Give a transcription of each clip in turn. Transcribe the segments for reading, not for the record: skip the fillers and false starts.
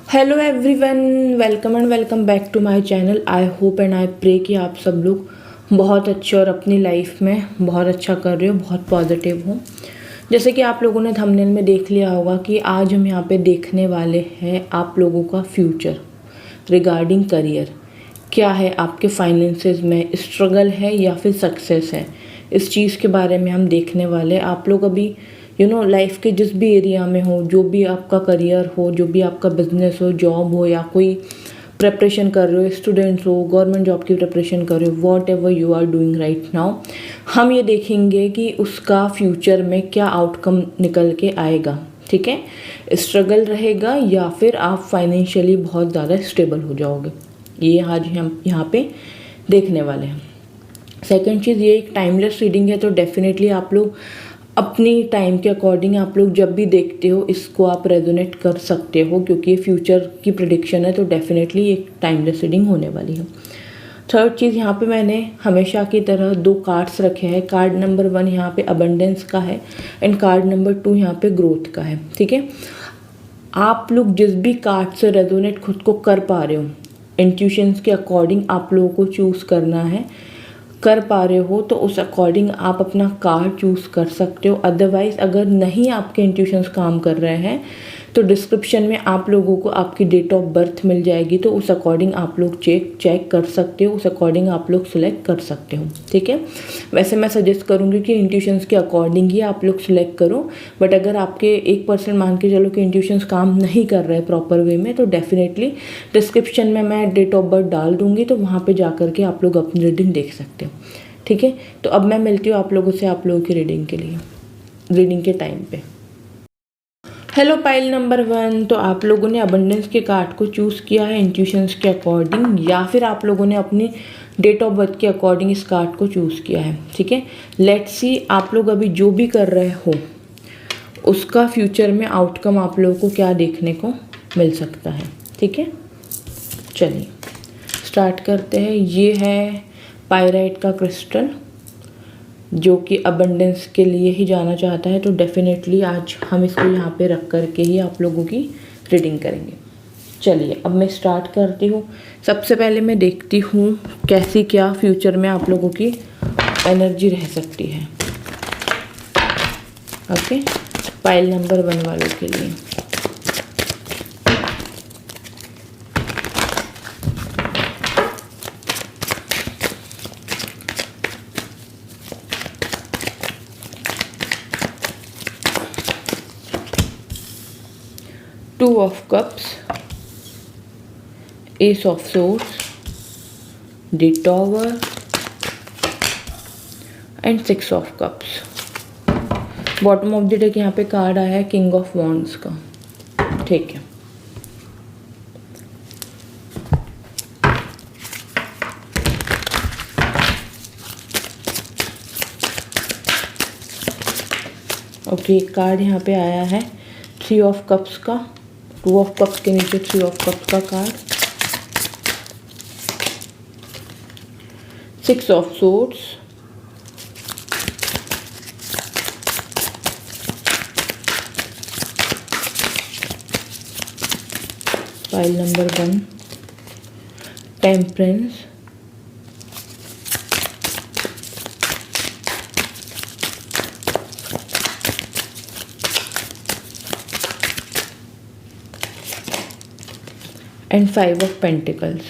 Hello everyone, welcome and welcome back to my channel. I hope and I pray कि आप सब लोग बहुत अच्छे और अपनी लाइफ में बहुत अच्छा कर रहे हो, बहुत पॉजिटिव हो। जैसे कि आप लोगों ने थंबनेल में देख लिया होगा कि आज हम यहाँ पे देखने वाले हैं आप लोगों का फ्यूचर रिगार्डिंग करियर। क्या है आपके फाइनेंसेस में, स्ट्रगल है या फिर सक्सेस है, इस चीज़ के बारे में हम देखने वाले। आप लोग अभी लाइफ के जिस भी एरिया में हो, जो भी आपका करियर हो, जो भी आपका बिजनेस हो, जॉब हो या कोई प्रिपरेशन कर रहे हो, स्टूडेंट्स हो, गवर्नमेंट जॉब की प्रिपरेशन कर रहे हो, whatever you are doing right now, हम ये देखेंगे कि उसका फ्यूचर में क्या आउटकम निकल के आएगा। ठीक है, स्ट्रगल रहेगा या फिर आप फाइनेंशियली बहुत ज़्यादा स्टेबल हो जाओगे, ये आज हम यहाँ पे देखने वाले हैं। सेकंड चीज़, ये एक टाइमलेस रीडिंग है, तो डेफिनेटली आप लोग अपनी टाइम के अकॉर्डिंग आप लोग जब भी देखते हो इसको आप रेजोनेट कर सकते हो, क्योंकि ये फ्यूचर की प्रिडिक्शन है, तो डेफिनेटली एक टाइमलेस रीडिंग होने वाली है। थर्ड चीज़, यहाँ पे मैंने हमेशा की तरह 2 कार्ड्स रखे हैं। कार्ड नंबर 1 यहाँ पे अबंडेंस का है एंड कार्ड नंबर 2 यहाँ पे ग्रोथ का है। ठीक है, आप लोग जिस भी कार्ड से रेजोनेट खुद को कर पा रहे हो, इंट्यूशंस के अकॉर्डिंग आप लोगों को चूज़ करना है। कर पा रहे हो तो उस अकॉर्डिंग आप अपना कार्ड चूज़ कर सकते हो। अदरवाइज़ अगर नहीं आपके इंट्यूशंस काम कर रहे हैं तो डिस्क्रिप्शन में आप लोगों को आपकी डेट ऑफ बर्थ मिल जाएगी, तो उस अकॉर्डिंग आप लोग चेक कर सकते हो, उस अकॉर्डिंग आप लोग सिलेक्ट कर सकते हो। ठीक है, वैसे मैं सजेस्ट करूँगी कि इंट्यूशंस के अकॉर्डिंग ही आप लोग सिलेक्ट करो, बट अगर आपके 1% मान के चलो कि इंट्यूशंस काम नहीं कर रहे प्रॉपर वे में, तो डेफिनेटली डिस्क्रिप्शन में मैं डेट ऑफ बर्थ डाल दूँगी, तो वहाँ पर जा करके आप लोग अपनी रीडिंग देख सकते हो। ठीक है, तो अब मैं मिलती हूँ आप लोगों से आप लोगों की रीडिंग के लिए, रीडिंग के टाइम पे। हेलो पाइल नंबर 1, तो आप लोगों ने अबंडेंस के कार्ड को चूज़ किया है इंट्यूशंस के अकॉर्डिंग, या फिर आप लोगों ने अपनी डेट ऑफ बर्थ के अकॉर्डिंग इस कार्ड को चूज़ किया है। ठीक है, लेट्स सी आप लोग अभी जो भी कर रहे हो उसका फ्यूचर में आउटकम आप लोगों को क्या देखने को मिल सकता है। ठीक है, चलिए स्टार्ट करते हैं। ये है पायराइट का क्रिस्टल, जो कि अबंडेंस के लिए ही जाना चाहता है, तो डेफिनेटली आज हम इसको यहाँ पे रख करके ही आप लोगों की रीडिंग करेंगे। चलिए अब मैं स्टार्ट करती हूँ। सबसे पहले मैं देखती हूँ कैसी क्या फ्यूचर में आप लोगों की एनर्जी रह सकती है। ओके, पाइल नंबर 1 वालों के लिए। Two of Cups, Ace of Swords, the Tower and 6 of Cups। Bottom of the deck यहाँ पे कार्ड आया है किंग ऑफ वॉन्ड्स का। ठीक है, ओके, कार्ड यहाँ पे आया है 3 of Cups का। 2 of Cups के नीचे 3 of Cups का card, 6 of Swords, file number 1, temperance, and 5 of Pentacles।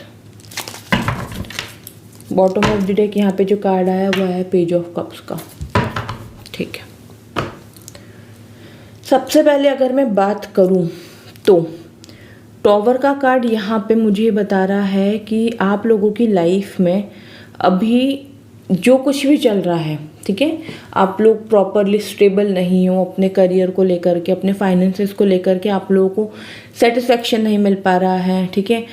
Bottom of the deck यहाँ पे जो कार्ड आया वो है पेज ऑफ कप्स का। ठीक है, सबसे पहले अगर मैं बात करूँ तो टॉवर का कार्ड यहाँ पे मुझे बता रहा है कि आप लोगों की लाइफ में अभी जो कुछ भी चल रहा है, ठीक है, आप लोग प्रॉपरली स्टेबल नहीं हो अपने करियर को लेकर के, अपने फाइनेंसेस को लेकर के आप लोगों को सेटिस्फेक्शन नहीं मिल पा रहा है। ठीक है,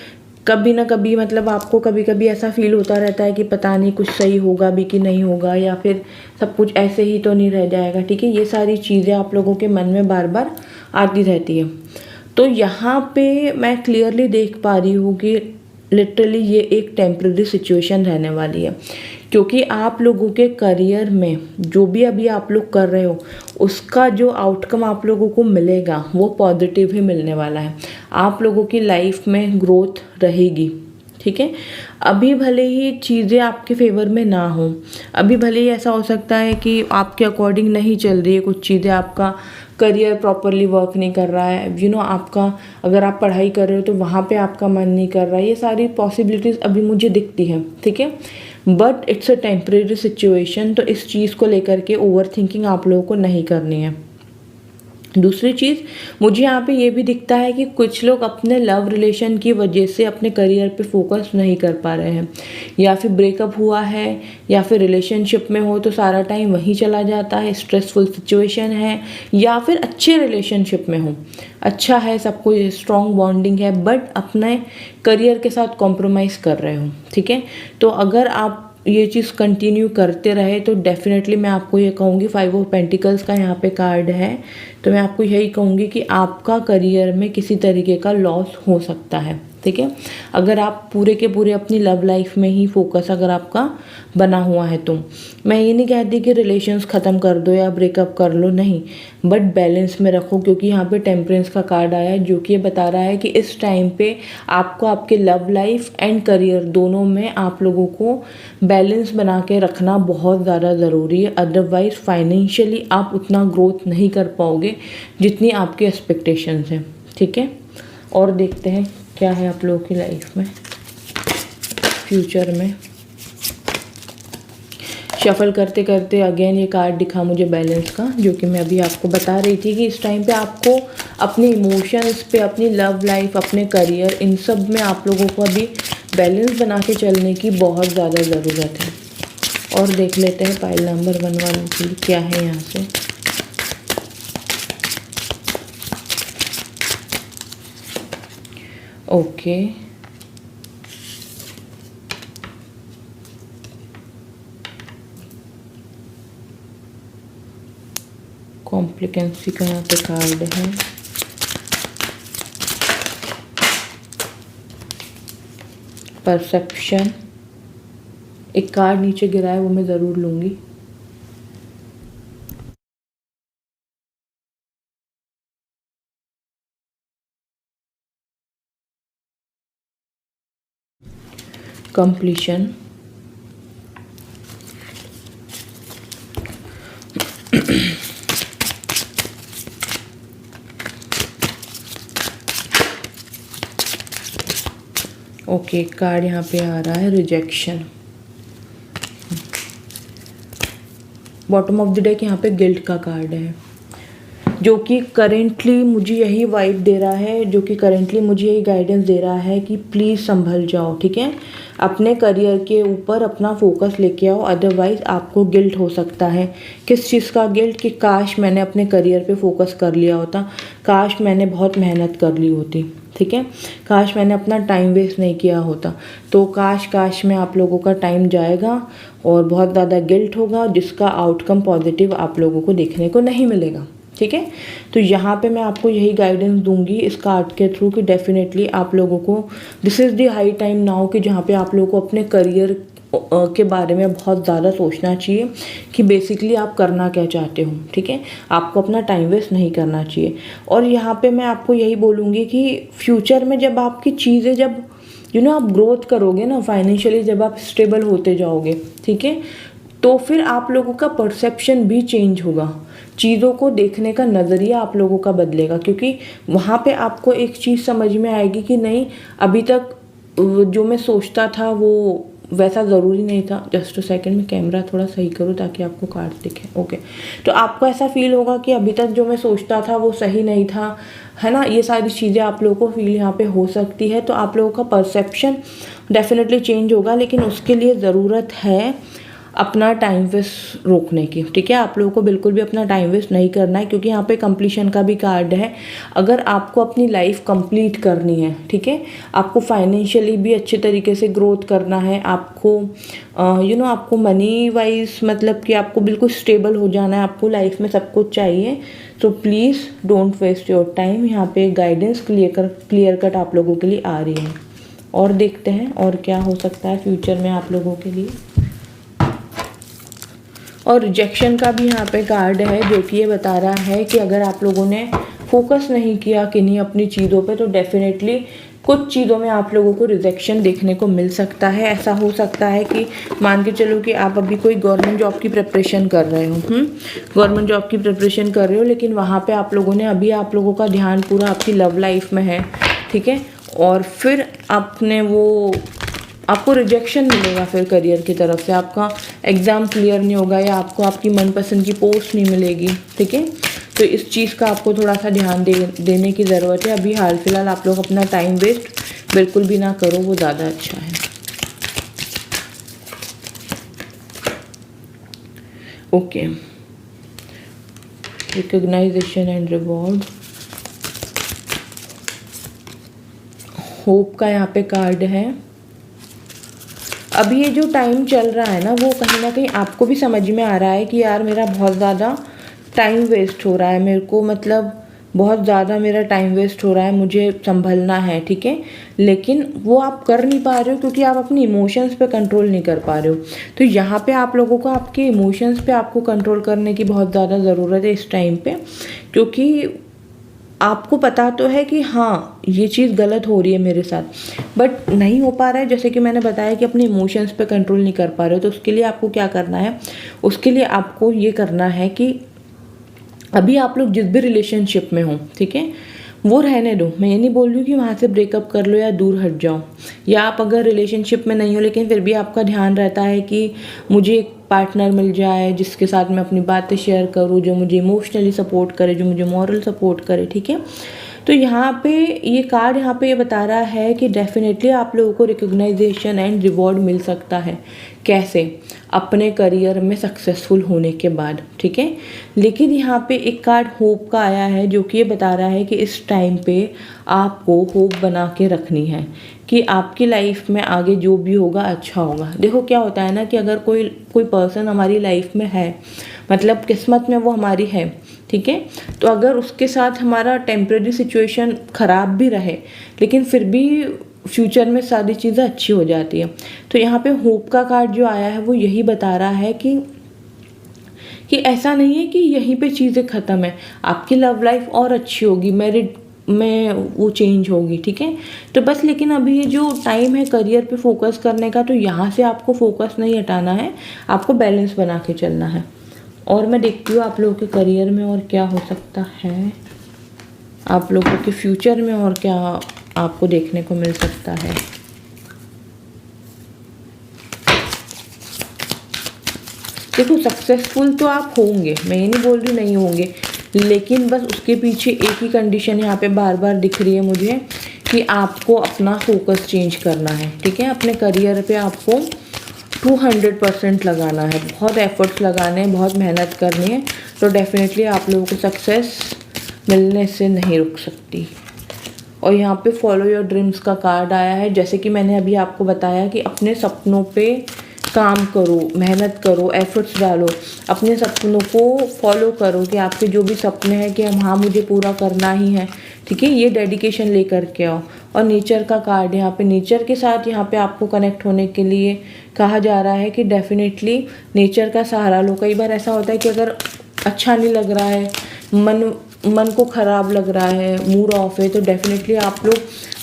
कभी ना कभी मतलब आपको कभी कभी ऐसा फील होता रहता है कि पता नहीं कुछ सही होगा भी कि नहीं होगा, या फिर सब कुछ ऐसे ही तो नहीं रह जाएगा। ठीक है, ये सारी चीज़ें आप लोगों के मन में बार बार आती रहती है। तो यहाँ पे मैं क्लियरली देख पा रही हूँ कि लिटरली ये एक टेम्परेरी सिचुएशन रहने वाली है, क्योंकि आप लोगों के करियर में जो भी अभी आप लोग कर रहे हो उसका जो आउटकम आप लोगों को मिलेगा वो पॉजिटिव ही मिलने वाला है। आप लोगों की लाइफ में ग्रोथ रहेगी, ठीक है। अभी भले ही चीज़ें आपके फेवर में ना हो, अभी भले ही ऐसा हो सकता है कि आपके अकॉर्डिंग नहीं चल रही है कुछ चीज़ें, आपका करियर प्रॉपरली वर्क नहीं कर रहा है, आपका अगर आप पढ़ाई कर रहे हो तो वहाँ पे आपका मन नहीं कर रहा है, ये सारी पॉसिबिलिटीज़ अभी मुझे दिखती हैं, ठीक है। But it's a temporary situation, तो इस चीज़ को लेकर के ओवर थिंकिंग आप लोगों को नहीं करनी है। दूसरी चीज़ मुझे यहाँ पे ये भी दिखता है कि कुछ लोग अपने लव रिलेशन की वजह से अपने करियर पे फोकस नहीं कर पा रहे हैं, या फिर ब्रेकअप हुआ है या फिर रिलेशनशिप में हो तो सारा टाइम वहीं चला जाता है, स्ट्रेसफुल सिचुएशन है, या फिर अच्छे रिलेशनशिप में हो, अच्छा है, सब कुछ स्ट्रॉन्ग बॉन्डिंग है, बट अपने करियर के साथ कॉम्प्रोमाइज़ कर रहे हो, ठीक है। तो अगर आप ये चीज़ कंटिन्यू करते रहे तो डेफिनेटली मैं आपको ये कहूँगी, 5 ऑफ पेंटिकल्स का यहाँ पे कार्ड है, तो मैं आपको यही कहूँगी कि आपका करियर में किसी तरीके का लॉस हो सकता है, ठीक है। अगर आप पूरे के पूरे अपनी लव लाइफ में ही फोकस अगर आपका बना हुआ है तो मैं ये नहीं कहती कि रिलेशंस ख़त्म कर दो या ब्रेकअप कर लो, नहीं, बट बैलेंस में रखो, क्योंकि यहाँ पे टेम्परेंस का कार्ड आया है जो कि ये बता रहा है कि इस टाइम पे आपको आपके लव लाइफ एंड करियर दोनों में आप लोगों को बैलेंस बना के रखना बहुत ज़्यादा ज़रूरी है। अदरवाइज़ फाइनेंशियली आप उतना ग्रोथ नहीं कर पाओगे जितनी आपकी एक्सपेक्टेशंस हैं, ठीक है। और देखते हैं क्या है आप लोगों की लाइफ में फ्यूचर में। शफल करते करते अगेन ये कार्ड दिखा मुझे बैलेंस का, जो कि मैं अभी आपको बता रही थी कि इस टाइम पे आपको अपने इमोशंस पे, अपनी लव लाइफ, अपने करियर, इन सब में आप लोगों को अभी बैलेंस बना के चलने की बहुत ज़्यादा ज़रूरत है। और देख लेते हैं पाइल नंबर 1 वालों की क्या है यहाँ से। ओके, कॉम्प्लिकेंसी का यहाँ पे कार्ड है, परसेप्शन, एक कार्ड नीचे गिरा है वो मैं ज़रूर लूँगी। कंप्लीशन, ओके, कार्ड यहाँ पे आ रहा है rejection. Bottom of the deck यहाँ पे गिल्ट का कार्ड है, जो कि करेंटली मुझे यही वाइब दे रहा है, जो कि करेंटली मुझे यही गाइडेंस दे रहा है कि प्लीज़ संभल जाओ, ठीक है। अपने करियर के ऊपर अपना फोकस लेके आओ, अदरवाइज़ आपको गिल्ट हो सकता है। किस चीज़ का गिल्ट? कि काश मैंने अपने करियर पे फोकस कर लिया होता, काश मैंने बहुत मेहनत कर ली होती, ठीक है, काश मैंने अपना टाइम वेस्ट नहीं किया होता। तो काश में आप लोगों का टाइम जाएगा और बहुत ज़्यादा गिल्ट होगा, जिसका आउटकम पॉजिटिव आप लोगों को देखने को नहीं मिलेगा, ठीक है। तो यहाँ पे मैं आपको यही गाइडेंस दूंगी इस कार्ड के थ्रू कि डेफिनेटली आप लोगों को this is the high time now कि जहाँ पे आप लोगों को अपने करियर के बारे में बहुत ज़्यादा सोचना चाहिए कि बेसिकली आप करना क्या चाहते हो, ठीक है। आपको अपना टाइम वेस्ट नहीं करना चाहिए। और यहाँ पे मैं आपको यही बोलूँगी कि फ्यूचर में जब आपकी चीज़ें जब आप ग्रोथ करोगे ना, फाइनेंशियली जब आप स्टेबल होते जाओगे, ठीक है, तो फिर आप लोगों का परसेप्शन भी चेंज होगा, चीज़ों को देखने का नज़रिया आप लोगों का बदलेगा, क्योंकि वहाँ पे आपको एक चीज़ समझ में आएगी कि नहीं, अभी तक जो मैं सोचता था वो वैसा ज़रूरी नहीं था। जस्ट अ सेकंड, में कैमरा थोड़ा सही करूँ ताकि आपको कार्ड दिखे। ओके, तो आपको ऐसा फील होगा कि अभी तक जो मैं सोचता था वो सही नहीं था, है ना। ये सारी चीज़ें आप लोगों को फील यहाँ पे हो सकती है। तो आप लोगों का परसेप्शन डेफिनेटली चेंज होगा, लेकिन उसके लिए ज़रूरत है अपना टाइम वेस्ट रोकने की, ठीक है। आप लोगों को बिल्कुल भी अपना टाइम वेस्ट नहीं करना है, क्योंकि यहाँ पे कंप्लीशन का भी कार्ड है। अगर आपको अपनी लाइफ कंप्लीट करनी है, ठीक है, आपको फाइनेंशियली भी अच्छे तरीके से ग्रोथ करना है, आपको आपको मनी वाइज मतलब कि आपको बिल्कुल स्टेबल हो जाना है, आपको लाइफ में सब कुछ चाहिए। तो please don't waste your time. यहाँ पे गाइडेंस क्लियर कट आप लोगों के लिए आ रही है। और देखते हैं और क्या हो सकता है फ्यूचर में आप लोगों के लिए। और रिजेक्शन का भी यहाँ पे कार्ड है, जो कि ये बता रहा है कि अगर आप लोगों ने फोकस नहीं किया किन्हीं अपनी चीज़ों पे तो डेफिनेटली कुछ चीज़ों में आप लोगों को रिजेक्शन देखने को मिल सकता है। ऐसा हो सकता है कि मान के चलो कि आप अभी कोई गवर्नमेंट जॉब की प्रिपरेशन कर रहे हो, गवर्नमेंट जॉब की प्रिपरेशन कर रहे हो, लेकिन वहाँ पे आप लोगों ने अभी आप लोगों का ध्यान पूरा आपकी लव लाइफ में है, ठीक है, और फिर आपने वो आपको रिजेक्शन मिलेगा फिर करियर की तरफ से, आपका एग्ज़ाम क्लियर नहीं होगा या आपको आपकी मनपसंद की पोस्ट नहीं मिलेगी, ठीक है। तो इस चीज़ का आपको थोड़ा सा ध्यान देने की ज़रूरत है। अभी हाल फिलहाल आप लोग अपना टाइम वेस्ट बिल्कुल भी ना करो, वो ज़्यादा अच्छा है। Okay, recognition and reward, hope का यहाँ पे कार्ड है। अभी ये जो टाइम चल रहा है ना, वो कहीं ना कहीं आपको भी समझ में आ रहा है कि यार मेरा बहुत ज़्यादा टाइम वेस्ट हो रहा है, मेरे को मतलब बहुत ज़्यादा मेरा टाइम वेस्ट हो रहा है, मुझे संभलना है, ठीक है, लेकिन वो आप कर नहीं पा रहे हो क्योंकि आप अपनी इमोशंस पे कंट्रोल नहीं कर पा रहे हो। तो यहाँ पे आप लोगों को आपके इमोशंस पे आपको कंट्रोल करने की बहुत ज़्यादा ज़रूरत है इस टाइम पे, क्योंकि आपको पता तो है कि हाँ ये चीज़ गलत हो रही है मेरे साथ, बट नहीं हो पा रहा है। जैसे कि मैंने बताया कि अपने इमोशंस पे कंट्रोल नहीं कर पा रहे हो, तो उसके लिए आपको क्या करना है, उसके लिए आपको ये करना है कि अभी आप लोग जिस भी रिलेशनशिप में हो, ठीक है, वो रहने दो। मैं ये नहीं बोल रही हूँ कि वहाँ से ब्रेकअप कर लो या दूर हट जाओ, या आप अगर रिलेशनशिप में नहीं हो लेकिन फिर भी आपका ध्यान रहता है कि मुझे एक पार्टनर मिल जाए जिसके साथ मैं अपनी बातें शेयर करूँ, जो मुझे इमोशनली सपोर्ट करे, जो मुझे मॉरल सपोर्ट करे, ठीक है। तो यहाँ पे ये कार्ड यहाँ पे ये बता रहा है कि डेफिनेटली आप लोगों को रिकॉग्नाइजेशन एंड रिवॉर्ड मिल सकता है। कैसे? अपने करियर में सक्सेसफुल होने के बाद, ठीक है। लेकिन यहाँ पे एक कार्ड होप का आया है, जो कि ये बता रहा है कि इस टाइम पे आपको होप बना के रखनी है कि आपकी लाइफ में आगे जो भी होगा अच्छा होगा। देखो क्या होता है ना कि अगर कोई पर्सन हमारी लाइफ में है, मतलब किस्मत में वो हमारी है, ठीक है, तो अगर उसके साथ हमारा टेम्परेरी सिचुएशन ख़राब भी रहे लेकिन फिर भी फ्यूचर में सारी चीज़ें अच्छी हो जाती है। तो यहाँ पे होप का कार्ड जो आया है वो यही बता रहा है कि ऐसा नहीं है कि यहीं पे चीज़ें ख़त्म है, आपकी लव लाइफ और अच्छी होगी, मैरिड में वो चेंज होगी, ठीक है। तो बस लेकिन अभी ये जो टाइम है करियर पे फोकस करने का, तो यहाँ से आपको फोकस नहीं हटाना है, आपको बैलेंस बना के चलना है। और मैं देखती हूँ आप लोगों के करियर में और क्या हो सकता है, आप लोगों के फ्यूचर में और क्या आपको देखने को मिल सकता है। देखो सक्सेसफुल तो आप होंगे, मैं ये नहीं बोल रही नहीं होंगे, लेकिन बस उसके पीछे एक ही कंडीशन यहाँ पे बार बार दिख रही है मुझे कि आपको अपना फोकस चेंज करना है, ठीक है। अपने करियर पे आपको 200% लगाना है, बहुत एफर्ट्स लगाने हैं, बहुत मेहनत करनी है, तो डेफिनेटली आप लोगों को सक्सेस मिलने से नहीं रुक सकती। और यहाँ पे फॉलो योर ड्रीम्स का कार्ड आया है। जैसे कि मैंने अभी आपको बताया कि अपने सपनों पे काम करो, मेहनत करो, एफर्ट्स डालो, अपने सपनों को फॉलो करो कि आपके जो भी सपने हैं कि हाँ मुझे पूरा करना ही है, ठीक है, ये डेडिकेशन लेकर के आओ। और नेचर का कार्ड यहाँ पे, नेचर के साथ यहाँ पे आपको कनेक्ट होने के लिए कहा जा रहा है कि डेफिनेटली नेचर का सहारा लो। कई बार ऐसा होता है कि अगर अच्छा नहीं लग रहा है, मन को ख़राब लग रहा है, मूड ऑफ है, तो डेफिनेटली आप लोग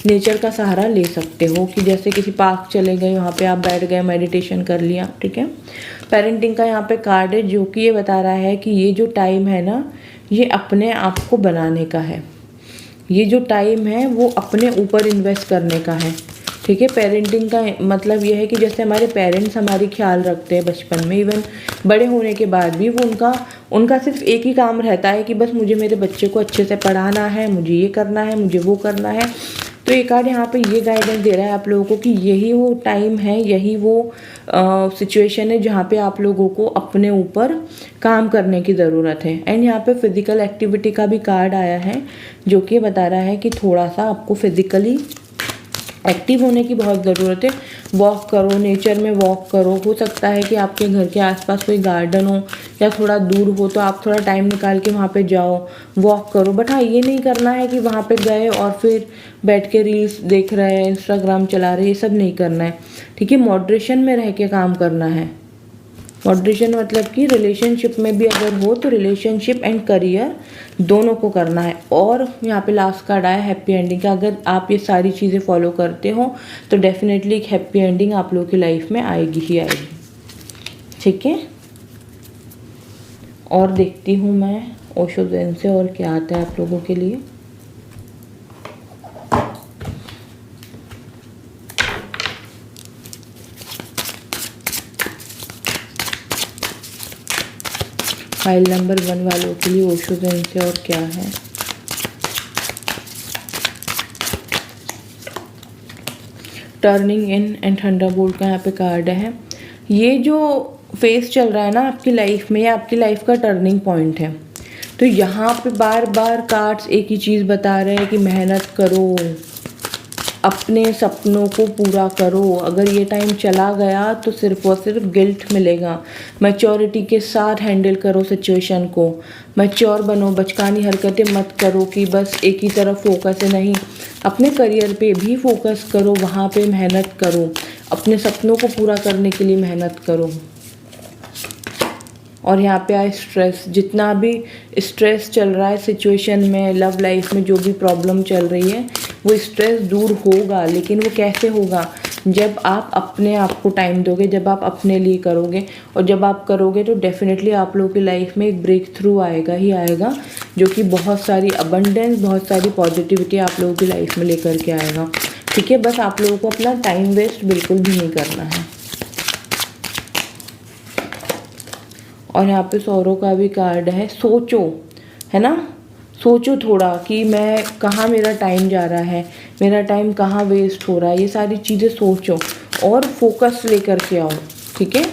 नेचर का सहारा ले सकते हो कि जैसे किसी पार्क चले गए, वहाँ पे आप बैठ गए, मेडिटेशन कर लिया, ठीक है। पेरेंटिंग का यहाँ पे कार्ड है, जो कि ये बता रहा है कि ये जो टाइम है ना, ये अपने आप को बनाने का है, ये जो टाइम है वो अपने ऊपर इन्वेस्ट करने का है, ठीक है। पेरेंटिंग का मतलब ये है कि जैसे हमारे पेरेंट्स हमारी ख्याल रखते हैं बचपन में, इवन बड़े होने के बाद भी, वो उनका सिर्फ एक ही काम रहता है कि बस मुझे मेरे बच्चे को अच्छे से पढ़ाना है, मुझे ये करना है, मुझे वो करना है। तो ये कार्ड यहाँ पे ये गाइडेंस दे रहा है आप लोगों को कि यही वो टाइम है, यही वो सिचुएशन है जहाँ पे आप लोगों को अपने ऊपर काम करने की ज़रूरत है। एंड यहाँ पे फिज़िकल एक्टिविटी का भी कार्ड आया है, जो कि बता रहा है कि थोड़ा सा आपको फिज़िकली एक्टिव होने की बहुत ज़रूरत है। वॉक करो, नेचर में वॉक करो। हो सकता है कि आपके घर के आसपास कोई गार्डन हो या थोड़ा दूर हो, तो आप थोड़ा टाइम निकाल के वहाँ पे जाओ, वॉक करो। बट हाँ, ये नहीं करना है कि वहाँ पे गए और फिर बैठ के रील्स देख रहे हैं, इंस्टाग्राम चला रहे हैं, ये सब नहीं करना है, ठीक है। मॉडरेशन में रह के काम करना है। मॉडरेशन मतलब कि रिलेशनशिप में भी अगर हो तो रिलेशनशिप एंड करियर दोनों को करना है। और यहाँ पे लास्ट कार्ड आया हैप्पी एंडिंग का। अगर आप ये सारी चीज़ें फॉलो करते हो तो डेफिनेटली एक हैप्पी एंडिंग आप लोगों की लाइफ में आएगी ही आएगी। ठीक है, और देखती हूँ मैं ओशो ज़ेन से और क्या आता है आप लोगों के लिए। फाइल नंबर 1 वालों के लिए ओशो ज़ेन से और क्या है। टर्निंग इन एंड थंडरबोल्ट का यहाँ पे कार्ड है। ये जो फेस चल रहा है ना आपकी लाइफ में, आपकी लाइफ का टर्निंग पॉइंट है। तो यहाँ पे बार बार कार्ड्स एक ही चीज़ बता रहे हैं कि मेहनत करो, अपने सपनों को पूरा करो। अगर ये टाइम चला गया तो सिर्फ और सिर्फ गिल्ट मिलेगा। मैच्योरिटी के साथ हैंडल करो सिचुएशन को, मैच्योर बनो, बचकानी हरकतें मत करो कि बस एक ही तरफ फोकस है। नहीं, अपने करियर पे भी फोकस करो, वहाँ पे मेहनत करो, अपने सपनों को पूरा करने के लिए मेहनत करो। और यहाँ पे आए स्ट्रेस, जितना भी स्ट्रेस चल रहा है सिचुएशन में, लव लाइफ में जो भी प्रॉब्लम चल रही है, वो स्ट्रेस दूर होगा। लेकिन वो कैसे होगा? जब आप अपने आप को टाइम दोगे, जब आप अपने लिए करोगे। और जब आप करोगे तो डेफिनेटली आप लोगों की लाइफ में एक ब्रेक थ्रू आएगा ही आएगा, जो कि बहुत सारी अबंडेंस, बहुत सारी पॉजिटिविटी आप लोगों की लाइफ में लेकर के आएगा। ठीक है, बस आप लोगों को अपना टाइम वेस्ट बिल्कुल भी नहीं करना है। और यहाँ पे सौरों का भी कार्ड है। सोचो, है ना, सोचो थोड़ा कि मैं कहाँ, मेरा टाइम जा रहा है, मेरा टाइम कहाँ वेस्ट हो रहा है। ये सारी चीज़ें सोचो और फोकस लेकर के आओ। ठीक है,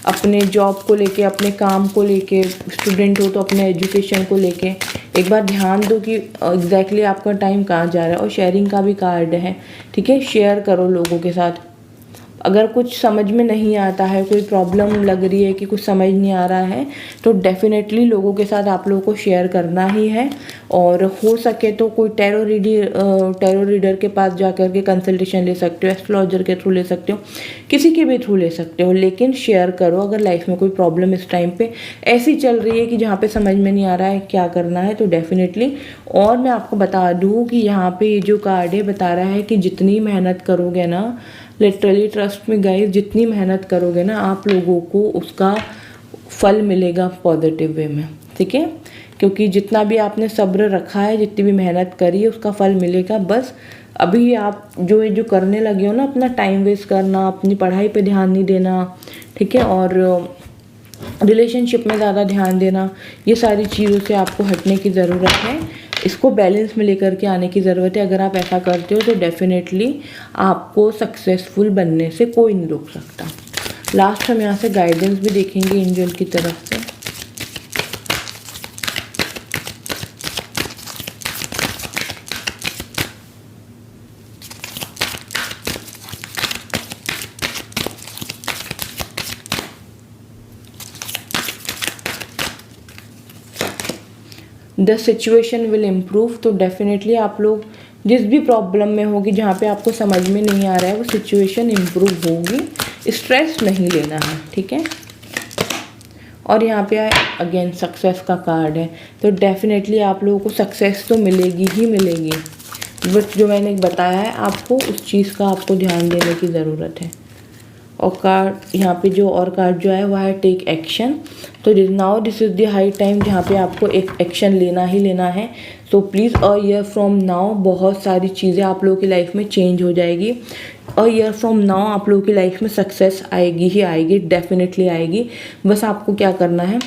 अपने जॉब को लेके, अपने काम को लेके, स्टूडेंट हो तो अपने एजुकेशन को लेके एक बार ध्यान दो कि एग्जैक्टली आपका टाइम कहाँ जा रहा है। और शेयरिंग का भी कार्ड है। ठीक है, शेयर करो लोगों के साथ। अगर कुछ समझ में नहीं आता है, कोई प्रॉब्लम लग रही है कि कुछ समझ नहीं आ रहा है, तो डेफिनेटली लोगों के साथ आप लोगों को शेयर करना ही है। और हो सके तो कोई टैरो रीडर के पास जा कर के कंसल्टेशन ले सकते हो, एस्ट्रोलॉजर के थ्रू ले सकते हो, किसी के भी थ्रू ले सकते हो। लेकिन शेयर करो अगर लाइफ में कोई प्रॉब्लम इस टाइम पे ऐसी चल रही है कि जहाँ पे समझ में नहीं आ रहा है क्या करना है, तो डेफिनेटली। और मैं आपको बता दूँ कि यहाँ पे ये जो कार्ड है बता रहा है कि जितनी मेहनत करोगे ना, लिटरली ट्रस्ट में गाइस, जितनी मेहनत करोगे ना आप लोगों को उसका फल मिलेगा पॉजिटिव वे में। ठीक है, क्योंकि जितना भी आपने सब्र रखा है, जितनी भी मेहनत करी है, उसका फल मिलेगा। बस अभी आप जो करने लगे हो ना, अपना टाइम वेस्ट करना, अपनी पढ़ाई पे ध्यान नहीं देना, ठीक है, और रिलेशनशिप में ज़्यादा ध्यान देना, ये सारी चीज़ों से आपको हटने की ज़रूरत है। इसको बैलेंस में लेकर के आने की ज़रूरत है। अगर आप ऐसा करते हो तो डेफिनेटली आपको सक्सेसफुल बनने से कोई नहीं रोक सकता। लास्ट हम यहाँ से गाइडेंस भी देखेंगे एंजल की तरफ से। The situation will improve. तो डेफिनेटली आप लोग जिस भी प्रॉब्लम में होगी, जहाँ पे आपको समझ में नहीं आ रहा है, वो सिचुएशन इम्प्रूव होगी। स्ट्रेस नहीं लेना है। ठीक है, और यहाँ पे अगेन सक्सेस का कार्ड है। तो डेफिनेटली आप लोगों को सक्सेस तो मिलेगी ही मिलेगी। बट जो मैंने बताया है आपको, उस चीज़ का आपको ध्यान देने की ज़रूरत है। और कार्ड यहाँ पे जो और कार्ड जो है वह है टेक एक्शन। तो now this is the high time जहाँ पे आपको एक एक्शन लेना ही लेना है। So please a year from now बहुत सारी चीज़ें आप लोगों की लाइफ में चेंज हो जाएगी। अ ईयर फ्रॉम नाउ आप लोगों की लाइफ में सक्सेस आएगी ही आएगी, डेफिनेटली आएगी। बस आपको क्या करना है,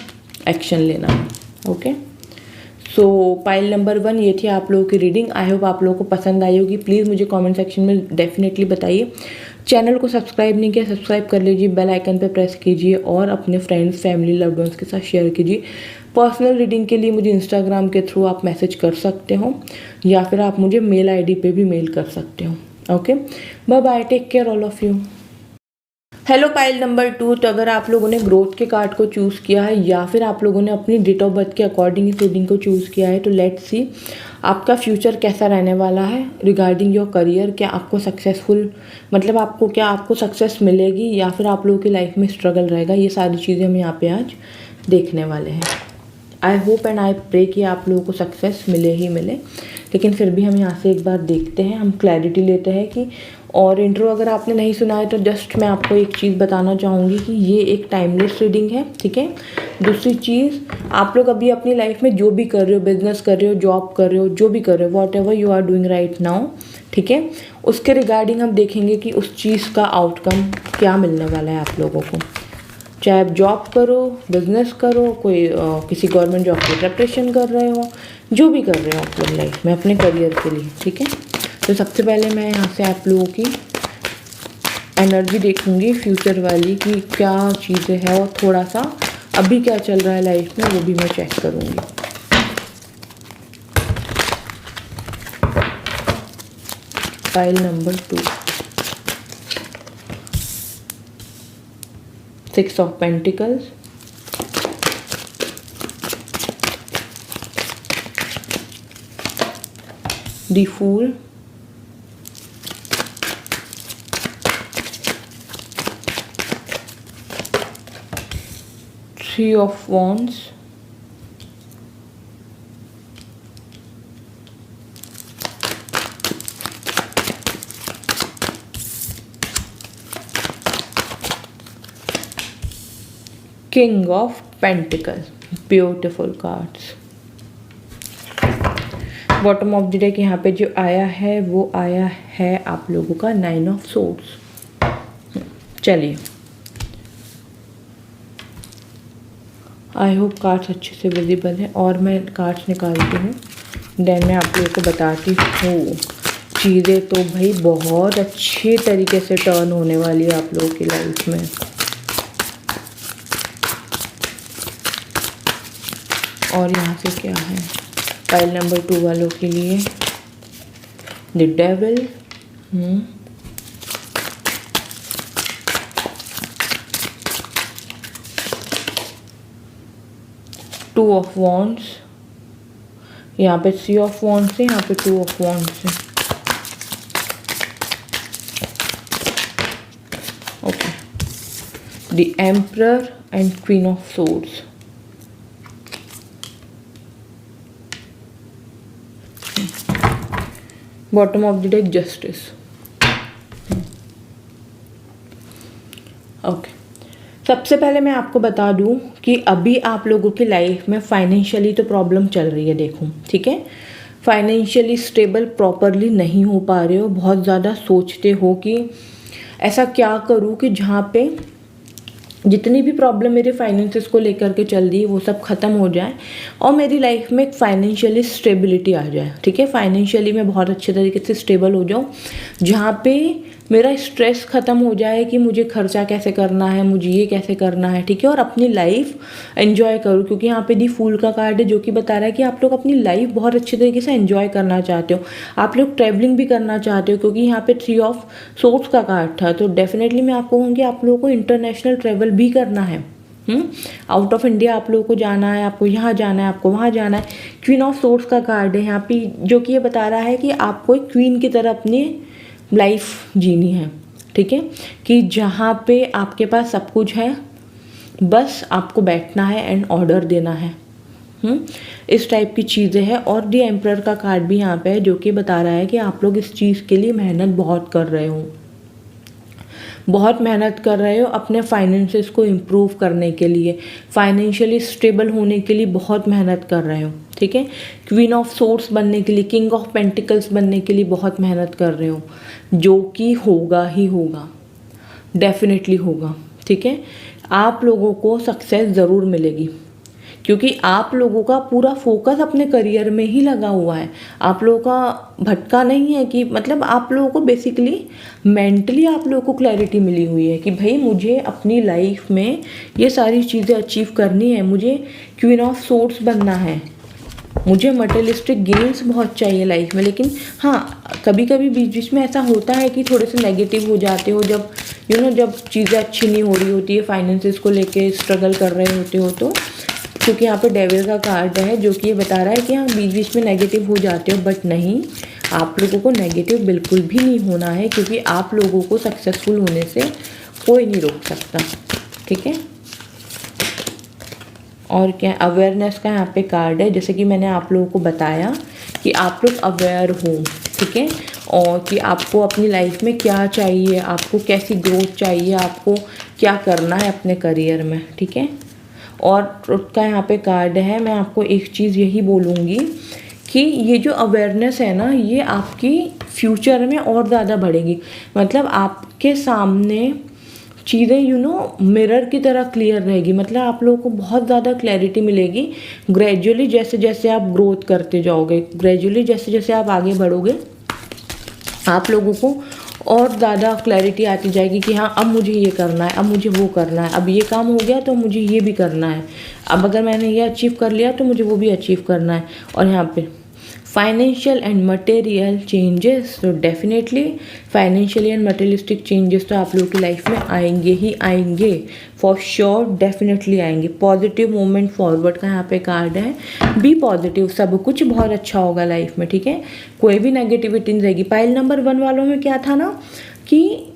एक्शन लेना है। ओके, सो पाइल नंबर 1 ये थी आप लोगों की रीडिंग। आई होप आप लोगों को पसंद आई होगी। प्लीज़ मुझे कमेंट सेक्शन में डेफिनेटली बताइए। चैनल को सब्सक्राइब नहीं किया, सब्सक्राइब कर लीजिए, बेल आइकन पर प्रेस कीजिए और अपने फ्रेंड्स, फैमिली, लव्ड वंस के साथ शेयर कीजिए। पर्सनल रीडिंग के लिए मुझे इंस्टाग्राम के थ्रू आप मैसेज कर सकते हो, या फिर आप मुझे मेल आईडी पे भी मेल कर सकते हो। Okay, bye bye, take care all of you. Hello pile number 2। तो अगर आप लोगों ने ग्रोथ के कार्ड को चूज़ किया है या फिर आप लोगों ने अपनी डेट ऑफ बर्थ के अकॉर्डिंग इस रीडिंग को चूज़ किया है, तो लेट्स सी आपका फ्यूचर कैसा रहने वाला है रिगार्डिंग योर करियर। क्या आपको सक्सेसफुल, मतलब आपको सक्सेस मिलेगी या फिर आप लोगों की लाइफ में स्ट्रगल रहेगा, ये सारी चीज़ें हम यहाँ पे आज देखने वाले हैं। I hope and I pray कि आप लोगों को सक्सेस मिले ही मिले, लेकिन फिर भी हम यहाँ से एक बार देखते हैं, हम क्लैरिटी लेते हैं कि। और इंट्रो अगर आपने नहीं सुना है तो जस्ट मैं आपको एक चीज़ बताना चाहूँगी कि ये एक टाइमलेस रीडिंग है, ठीक है। दूसरी चीज़, आप लोग अभी अपनी लाइफ में जो भी कर रहे हो, बिजनेस कर रहे हो, जॉब कर रहे हो, जो भी कर रहे हो, whatever you are doing right now, ठीक है, उसके रिगार्डिंग हम देखेंगे कि उस चीज़ का आउटकम क्या मिलने वाला है आप लोगों को। चाहे आप जॉब करो, बिजनेस करो, कोई किसी गवर्नमेंट जॉब की प्रिपरेशन कर रहे हो, जो भी कर रहे हो आप लोग लाइफ में अपने करियर के लिए, ठीक है। तो सबसे पहले मैं यहाँ से आप लोगों की एनर्जी देखूंगी फ्यूचर वाली कि क्या चीज़ें हैं, और थोड़ा सा अभी क्या चल रहा है लाइफ में वो भी मैं चेक करूँगी। File number 2, 6 of Pentacles, the Fool, Three of Wands, King of Pentacles, beautiful cards। Bottom of the deck यहाँ पे जो आया है वो आया है आप लोगों का 9 of Swords। चलिए, आई होप कार्ड्स अच्छे से विजिबल है और मैं कार्ड्स निकालती हूँ, देन मैं आप लोगों को बताती हूँ। चीज़ें तो भाई बहुत अच्छे तरीके से टर्न होने वाली है आप लोगों की लाइफ में। और यहाँ से क्या है फाइल नंबर 2 वालों के लिए, the devil, two of wands, यहाँ पे 3 ऑफ वॉन्ड्स है, यहाँ पे 2 ऑफ वॉन्ड्स है। Okay, the emperor and queen of swords. Bottom of the deck justice. Okay, सबसे पहले मैं आपको बता दूं कि अभी आप लोगों की लाइफ में फाइनेंशियली तो प्रॉब्लम चल रही है, देखो, ठीक है। फाइनेंशियली स्टेबल प्रॉपरली नहीं हो पा रहे हो, बहुत ज़्यादा सोचते हो कि ऐसा क्या करूं कि जहाँ पे जितनी भी प्रॉब्लम मेरे फाइनेंसेस को लेकर के चल रही है वो सब ख़त्म हो जाए और मेरी लाइफ में एक फाइनेंशियली स्टेबिलिटी आ जाए, ठीक है। फाइनेंशियली मैं बहुत अच्छे तरीके से स्टेबल हो जाऊँ, जहाँ पे मेरा स्ट्रेस ख़त्म हो जाए कि मुझे खर्चा कैसे करना है, मुझे ये कैसे करना है, ठीक है, और अपनी लाइफ एंजॉय करूँ। क्योंकि यहाँ पे दी फूल का कार्ड है जो कि बता रहा है कि आप लोग अपनी लाइफ बहुत अच्छे तरीके से एंजॉय करना चाहते हो, आप लोग ट्रैवलिंग भी करना चाहते हो। क्योंकि यहाँ पे 3 ऑफ सोर्ड्स का कार्ड था, तो डेफिनेटली मैं आपको कहूँगी आप लोगों को इंटरनेशनल ट्रैवल भी करना है। आउट ऑफ इंडिया आप लोगों को जाना है, आपको यहाँ जाना है, आपको वहाँ जाना है। क्वीन ऑफ सोर्ड्स का कार्ड है यहाँ पे जो कि ये बता रहा है कि आपको एक क्वीन की तरह अपनी लाइफ जीनी है, ठीक है, कि जहाँ पे आपके पास सब कुछ है, बस आपको बैठना है एंड ऑर्डर देना है। इस टाइप की चीज़ें हैं। और दी एम्परर का कार्ड भी यहाँ पे है जो कि बता रहा है कि आप लोग इस चीज़ के लिए मेहनत बहुत कर रहे हो, बहुत मेहनत कर रहे हो अपने फाइनेंसेस को इम्प्रूव करने के लिए, फाइनेंशियली स्टेबल होने के लिए बहुत मेहनत कर रहे हो, ठीक है। क्वीन ऑफ सोर्ड्स बनने के लिए, किंग ऑफ पेंटिकल्स बनने के लिए बहुत मेहनत कर रहे हो, जो कि होगा ही होगा, डेफिनेटली होगा, ठीक है। आप लोगों को सक्सेस ज़रूर मिलेगी क्योंकि आप लोगों का पूरा फोकस अपने करियर में ही लगा हुआ है। आप लोगों का भटका नहीं है कि मतलब आप लोगों को बेसिकली मेंटली आप लोगों को क्लैरिटी मिली हुई है कि भाई मुझे अपनी लाइफ में ये सारी चीज़ें अचीव करनी है, मुझे क्वीन ऑफ सोर्ड्स बनना है, मुझे मटेरियलिस्टिक गेन्स बहुत चाहिए लाइफ में, लेकिन हाँ कभी कभी बीच बीच में ऐसा होता है कि थोड़े से नेगेटिव हो जाते हो, जब जब चीज़ें अच्छी नहीं हो रही होती है, फाइनेंसिस को लेके स्ट्रगल कर रहे होते हो तो, क्योंकि यहाँ पे डेविल का कार्ड है जो कि ये बता रहा है कि हाँ बीच बीच में नेगेटिव हो जाते हो, बट नहीं, आप लोगों को नेगेटिव बिल्कुल भी नहीं होना है, क्योंकि आप लोगों को सक्सेसफुल होने से कोई नहीं रोक सकता, ठीक है। और क्या, अवेयरनेस का यहाँ पे कार्ड है, जैसे कि मैंने आप लोगों को बताया कि आप लोग अवेयर हो, ठीक है, और कि आपको अपनी लाइफ में क्या चाहिए, आपको कैसी ग्रोथ चाहिए, आपको क्या करना है अपने करियर में, ठीक है। और ट्रुथ का यहाँ पे कार्ड है। मैं आपको एक चीज़ यही बोलूँगी कि ये जो अवेयरनेस है ना, ये आपकी फ्यूचर में और ज़्यादा बढ़ेगी, मतलब आपके सामने चीज़ें मिरर की तरह क्लियर रहेगी, मतलब आप लोगों को बहुत ज़्यादा क्लैरिटी मिलेगी ग्रेजुअली, जैसे जैसे आप ग्रोथ करते जाओगे, ग्रेजुअली जैसे जैसे आप आगे बढ़ोगे, आप लोगों को और ज़्यादा क्लैरिटी आती जाएगी कि हाँ अब मुझे ये करना है, अब मुझे वो करना है, अब ये काम हो गया तो मुझे ये भी करना है, अब अगर मैंने ये अचीव कर लिया तो मुझे वो भी अचीव करना है। और यहाँ पे फाइनेंशियल एंड मटेरियल चेंजेस, तो definitely financially and materialistic changes तो आप लोगों की लाइफ में आएंगे ही आएंगे, फॉर श्योर, डेफिनेटली आएंगे। पॉजिटिव मूवमेंट फॉरवर्ड का यहाँ पे कार्ड है, बी पॉजिटिव, सब कुछ बहुत अच्छा होगा लाइफ में, ठीक है, कोई भी नेगेटिविटी नहीं रहेगी। पाइल नंबर 1 वालों में क्या था ना कि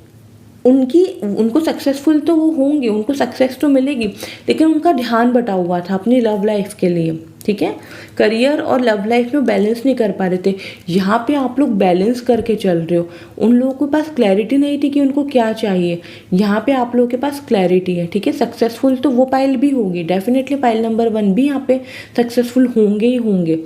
उनको सक्सेसफुल तो वो होंगे, उनको सक्सेस तो मिलेगी, लेकिन उनका ध्यान बटा हुआ था अपनी लव लाइफ के लिए, ठीक है, करियर और लव लाइफ में बैलेंस नहीं कर पा रहे थे। यहाँ पे आप लोग बैलेंस करके चल रहे हो, उन लोगों के पास क्लैरिटी नहीं थी कि उनको क्या चाहिए, यहाँ पे आप लोगों के पास क्लैरिटी है, ठीक है। सक्सेसफुल तो वो पाइल भी होगी, डेफिनेटली पाइल नंबर 1 भी यहाँ पे सक्सेसफुल होंगे ही होंगे,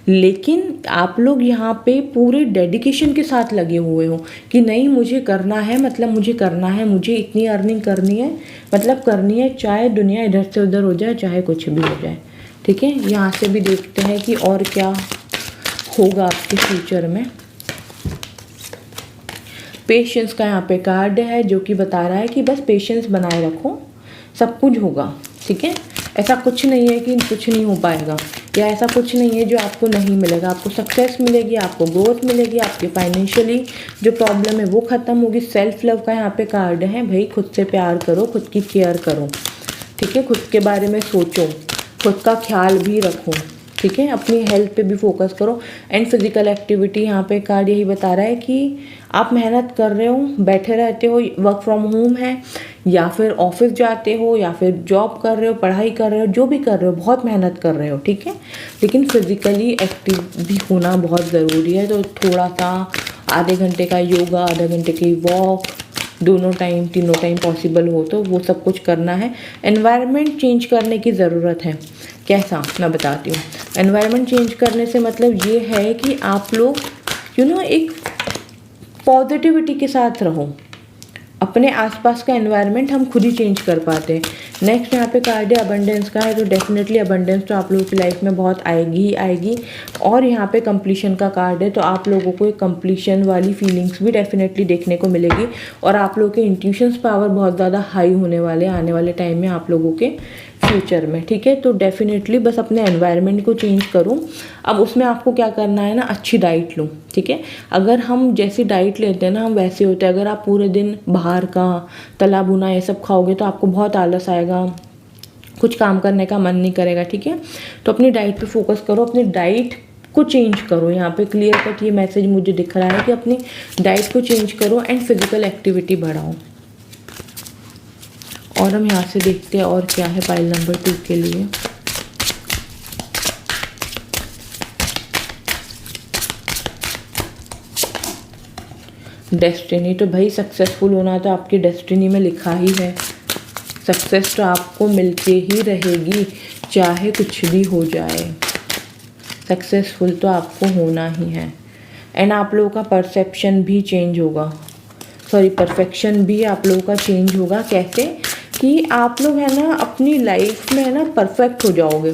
लेकिन आप लोग यहाँ पे पूरे डेडिकेशन के साथ लगे हुए हो कि नहीं मुझे करना है, मतलब मुझे करना है, मुझे इतनी अर्निंग करनी है, मतलब करनी है, चाहे दुनिया इधर से उधर हो जाए, चाहे कुछ भी हो जाए, ठीक है। यहाँ से भी देखते हैं कि और क्या होगा आपके फ्यूचर में। पेशेंस का यहाँ पे कार्ड है जो कि बता रहा है कि बस पेशेंस बनाए रखो, सब कुछ होगा, ठीक है। ऐसा कुछ नहीं है कि कुछ नहीं हो पाएगा, या ऐसा कुछ नहीं है जो आपको नहीं मिलेगा, आपको सक्सेस मिलेगी, आपको ग्रोथ मिलेगी, आपकी फाइनेंशियली जो प्रॉब्लम है वो ख़त्म होगी। सेल्फ लव का यहाँ पे कार्ड है, भाई खुद से प्यार करो, खुद की केयर करो, ठीक है, खुद के बारे में सोचो, खुद का ख्याल भी रखो, ठीक है, अपनी हेल्थ पे भी फोकस करो। एंड फिजिकल एक्टिविटी, यहाँ पे कार्ड यही बता रहा है कि आप मेहनत कर रहे हो, बैठे रहते हो, वर्क फ्रॉम होम है या फिर ऑफिस जाते हो या फिर जॉब कर रहे हो, पढ़ाई कर रहे हो, जो भी कर रहे हो, बहुत मेहनत कर रहे हो, ठीक है, लेकिन फिजिकली एक्टिव भी होना बहुत ज़रूरी है। तो थोड़ा सा आधे घंटे का योगा, आधे घंटे की वॉक, दोनों टाइम तीनों टाइम पॉसिबल हो तो वो सब कुछ करना है। एनवायरनमेंट चेंज करने की ज़रूरत है। कैसा, मैं बताती हूँ। एनवायरनमेंट चेंज करने से मतलब ये है कि आप लोग एक पॉजिटिविटी के साथ रहो, अपने आसपास का एनवायरनमेंट हम खुद ही चेंज कर पाते हैं। नेक्स्ट यहाँ पे कार्ड है अबंडेंस का है, तो डेफिनेटली अबंडेंस तो आप लोगों की लाइफ में बहुत आएगी ही आएगी। और यहाँ पे कंप्लीशन का कार्ड है, तो आप लोगों को एक कंप्लीशन वाली फीलिंग्स भी डेफिनेटली देखने को मिलेगी, और आप लोगों के इंट्यूशंस पावर बहुत ज़्यादा हाई होने वाले आने वाले टाइम में आप लोगों के फ्यूचर में, ठीक है। तो डेफिनेटली बस अपने एनवायरनमेंट को चेंज करूँ। अब उसमें आपको क्या करना है ना, अच्छी डाइट लो, ठीक है। अगर हम जैसी डाइट लेते हैं ना, हम वैसे होते हैं। अगर आप पूरे दिन बाहर का तला भुना ये सब खाओगे तो आपको बहुत आलस आएगा, कुछ काम करने का मन नहीं करेगा, ठीक है। तो अपनी डाइट पे फोकस करो, अपनी डाइट को चेंज करो। यहाँ पे क्लियर कट ये मैसेज मुझे दिख रहा है कि अपनी डाइट को चेंज करो एंड फिजिकल एक्टिविटी बढ़ाओ। और हम यहाँ से देखते हैं और क्या है पाइल नंबर 2 के लिए। डेस्टिनी, तो भाई सक्सेसफुल होना तो आपकी डेस्टिनी में लिखा ही है। सक्सेस तो आपको मिलके ही रहेगी, चाहे कुछ भी हो जाए, सक्सेसफुल तो आपको होना ही है। एंड आप लोगों का परसेप्शन भी चेंज होगा, परफेक्शन भी आप लोगों का चेंज होगा। कैसे कि आप लोग है ना अपनी लाइफ में है ना परफेक्ट हो जाओगे।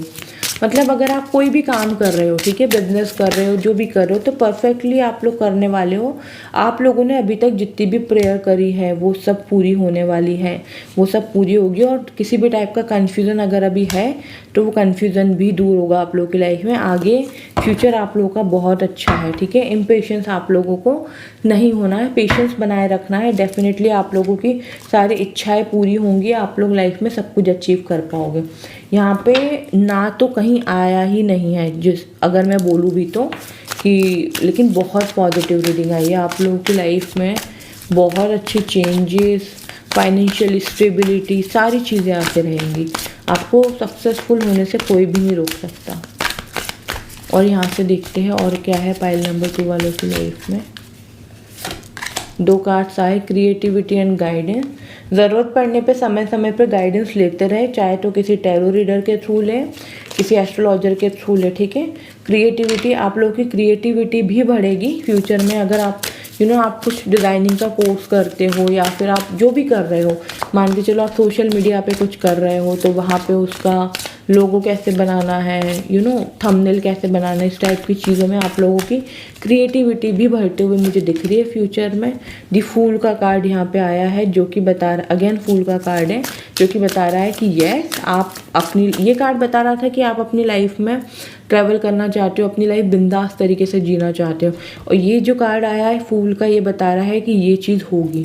मतलब अगर आप कोई भी काम कर रहे हो, ठीक है, बिजनेस कर रहे हो, जो भी कर रहे हो, तो परफेक्टली आप लोग करने वाले हो। आप लोगों ने अभी तक जितनी भी प्रेयर करी है वो सब पूरी होने वाली है, वो सब पूरी होगी। और किसी भी टाइप का कन्फ्यूज़न अगर अभी है तो वो कन्फ्यूज़न भी दूर होगा आप लोगों की लाइफ में। आगे फ्यूचर आप लोगों का बहुत अच्छा है, ठीक है। इम्पेशेंस आप लोगों को नहीं होना है, पेशेंस बनाए रखना है। डेफिनेटली आप लोगों की सारी इच्छाएं पूरी होंगी, आप लोग लाइफ में सब कुछ अचीव कर पाओगे। यहाँ पे ना तो कहीं आया ही नहीं है जिस अगर मैं बोलूँ भी तो कि, लेकिन बहुत पॉजिटिव रीडिंग आई है आप लोगों की लाइफ में। बहुत अच्छे चेंजेस, फाइनेंशियल स्टेबिलिटी, सारी चीज़ें आते रहेंगी। आपको सक्सेसफुल होने से कोई भी नहीं रोक सकता। और यहाँ से देखते हैं और क्या है पाइल नंबर 2 वालों की लाइफ में। 2 कार्ड्स आए, क्रिएटिविटी एंड गाइडेंस। ज़रूरत पड़ने पे समय समय पर गाइडेंस लेते रहे, चाहे तो किसी टैरो रीडर के थ्रू लें, किसी एस्ट्रोलॉजर के थ्रू लें, ठीक है। क्रिएटिविटी, आप लोगों की क्रिएटिविटी भी बढ़ेगी फ्यूचर में। अगर आप आप कुछ डिज़ाइनिंग का कोर्स करते हो या फिर आप जो भी कर रहे हो, मान के चलो आप सोशल मीडिया पे कुछ कर रहे हो, तो वहाँ पे उसका लोगो कैसे बनाना है, थंबनेल कैसे बनाना है, इस टाइप की चीज़ों में आप लोगों की क्रिएटिविटी भी बढ़ते हुए मुझे दिख रही है फ्यूचर में। दी फूल का कार्ड यहाँ पे आया है, जो कि बता रहा, अगेन फूल का कार्ड है, जो कि बता रहा है कि यस, आप अपनी, ये कार्ड बता रहा था कि आप अपनी लाइफ में ट्रैवल करना चाहते हो, अपनी लाइफ बिंदास तरीके से जीना चाहते हो। और ये जो कार्ड आया है फूल का, ये बता रहा है कि ये चीज़ होगी।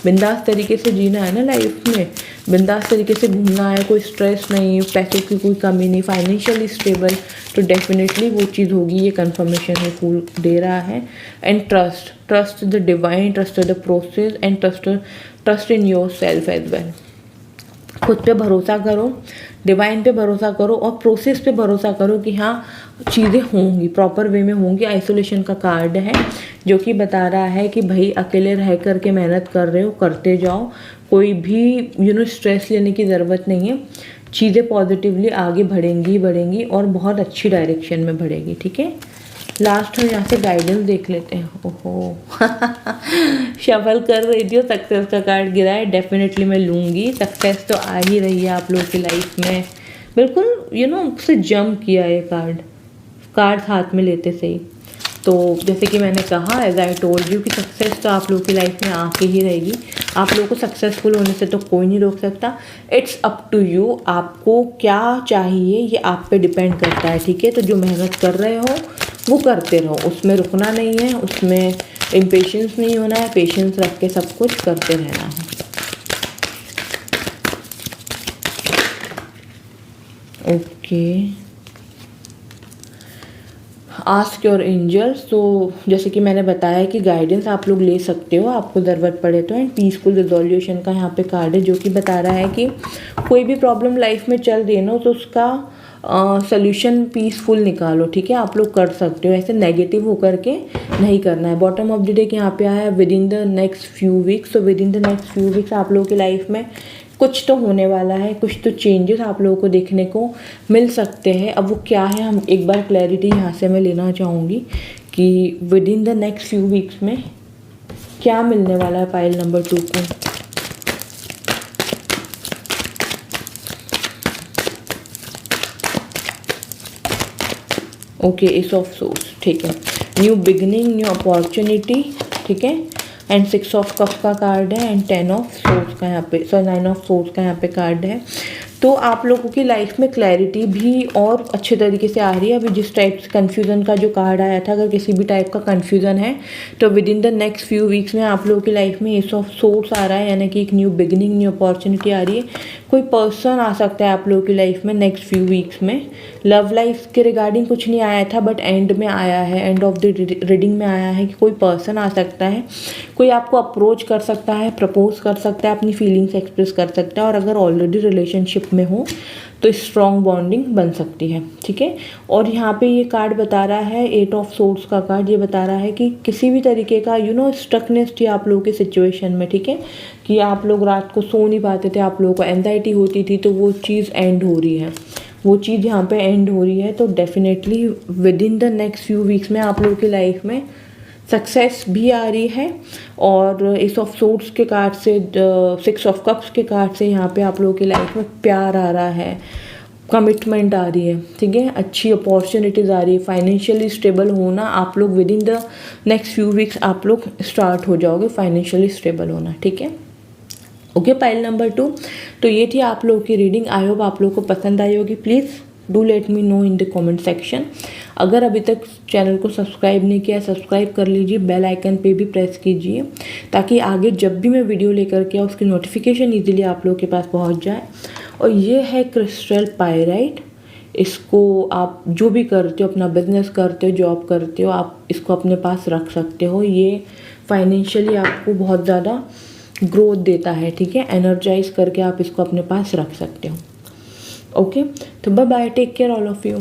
बिंदास तरीके से जीना है ना लाइफ में, बिंदास तरीके से घूमना है, कोई स्ट्रेस नहीं, पैसों की कोई कमी नहीं, फाइनेंशियली स्टेबल, तो डेफिनेटली वो चीज़ होगी। ये कंफर्मेशन है फूल दे रहा है। And trust the divine, trust the process and trust in yourself as well. खुद पे भरोसा करो, डिवाइन पे भरोसा करो और प्रोसेस पे भरोसा करो कि हाँ चीज़ें होंगी, प्रॉपर वे में होंगी। आइसोलेशन का कार्ड है, जो कि बता रहा है कि भाई अकेले रह कर के मेहनत कर रहे हो, करते जाओ, कोई भी स्ट्रेस लेने की ज़रूरत नहीं है। चीज़ें पॉजिटिवली आगे बढ़ेंगी और बहुत अच्छी डायरेक्शन में बढ़ेगी, ठीक है। लास्ट हम यहाँ से गाइडेंस देख लेते हैं। ओहो शफल कर रही थी, सक्सेस का कार्ड गिरा है। डेफिनेटली मैं लूँगी, सक्सेस तो आ ही रही है आप लोगों की लाइफ में। बिल्कुल उससे जंप किया ये कार्ड हाथ में लेते से ही। तो जैसे कि मैंने कहा, एज आई टोल्ड यू, कि सक्सेस तो आप लोगों की लाइफ में आके ही रहेगी। आप लोगों को सक्सेसफुल होने से तो कोई नहीं रोक सकता। इट्स अप टू यू, आपको क्या चाहिए ये आप पे डिपेंड करता है, ठीक है। तो जो मेहनत कर रहे हो वो करते रहो, उसमें रुकना नहीं है, उसमें इम्पेशेंस नहीं होना है, पेशेंस रख के सब कुछ करते रहना है। Okay, ask your angels. तो जैसे कि मैंने बताया कि गाइडेंस आप लोग ले सकते हो आपको ज़रूरत पड़े तो। एंड पीसफुल रिजोल्यूशन का यहाँ पे कार्ड है, जो कि बता रहा है कि कोई भी प्रॉब्लम लाइफ में चल रही है ना, तो उसका सोल्यूशन पीसफुल निकालो, ठीक है। आप लोग कर सकते हो, ऐसे नेगेटिव होकर के नहीं करना है। बॉटम ऑफ द डे यहाँ पे आया है within the next few weeks. तो within the next few weeks आप लोगों की लाइफ में कुछ तो होने वाला है, कुछ तो चेंजेस आप लोगों को देखने को मिल सकते हैं। अब वो क्या है, हम एक बार क्लैरिटी यहाँ से मैं लेना चाहूँगी कि with in the next few weeks में क्या मिलने वाला है पाइल नंबर 2 को। ओके, एस ऑफ सोर्स, ठीक है। न्यू बिगनिंग, न्यू अपॉर्चुनिटी, ठीक है। एंड 6 ऑफ कप का कार्ड है एंड 10 ऑफ सोर्स का यहाँ पे, 9 ऑफ सोर्स का यहाँ पे कार्ड है। तो आप लोगों की लाइफ में क्लैरिटी भी और अच्छे तरीके से आ रही है। अभी जिस टाइप से कन्फ्यूज़न का जो कार्ड आया था, अगर किसी भी टाइप का कन्फ्यूज़न है तो within the next few weeks में आप लोगों की लाइफ में एस ऑफ सोर्स आ रहा है, यानी कि एक न्यू बिगनिंग, न्यू अपॉर्चुनिटी आ रही है। कोई पर्सन आ सकता है आप लोगों की लाइफ में नेक्स्ट फ्यू वीक्स में। लव लाइफ के रिगार्डिंग कुछ नहीं आया था, बट एंड में आया है, एंड ऑफ द रीडिंग में आया है कि कोई पर्सन आ सकता है, कोई आपको अप्रोच कर सकता है, प्रपोज कर सकता है, अपनी फीलिंग्स एक्सप्रेस कर सकता है। और अगर ऑलरेडी रिलेशनशिप में हो तो स्ट्रॉन्ग बॉन्डिंग बन सकती है, ठीक है। और यहाँ पे ये कार्ड बता रहा है, 8 ऑफ सोर्स का कार्ड, ये बता रहा है कि किसी भी तरीके का स्टकनेस थी आप लोगों की सिचुएशन में, ठीक है, कि आप लोग रात को सो नहीं पाते थे, आप लोगों को एंजाइटी होती थी, तो वो चीज़ एंड हो रही है, वो चीज़ यहाँ पे एंड हो रही है। तो definitely with in the next few weeks में आप लोगों की लाइफ में सक्सेस भी आ रही है। और एस ऑफ सोर्ड्स के कार्ड से, 6 ऑफ कप्स के कार्ड से यहाँ पे आप लोगों की लाइफ में प्यार आ रहा है, कमिटमेंट आ रही है, ठीक है, अच्छी अपॉर्चुनिटीज़ आ रही है, फाइनेंशियली स्टेबल होना आप लोग with in the next few weeks आप लोग स्टार्ट हो जाओगे फाइनेंशियली स्टेबल होना, ठीक है। Okay, pile number 2। तो ये थी आप लोगों की रीडिंग। आई होप आप लोगों को पसंद आई होगी। Please do let me know in the comment section. अगर अभी तक चैनल को सब्सक्राइब नहीं किया, सब्सक्राइब कर लीजिए, बेल आइकन पे भी प्रेस कीजिए ताकि आगे जब भी मैं वीडियो लेकर के उसकी नोटिफिकेशन ईजिली आप लोगों के पास पहुंच जाए। और ये है क्रिस्टल पायराइट। इसको आप जो भी करते हो, अपना बिजनेस करते हो, जॉब करते हो, आप इसको अपने पास रख सकते हो। ये फाइनेंशियली आपको बहुत ज़्यादा ग्रोथ देता है, ठीक है। एनर्जाइज करके आप इसको अपने पास रख सकते हो। ओके, तो bye bye, take care all of you.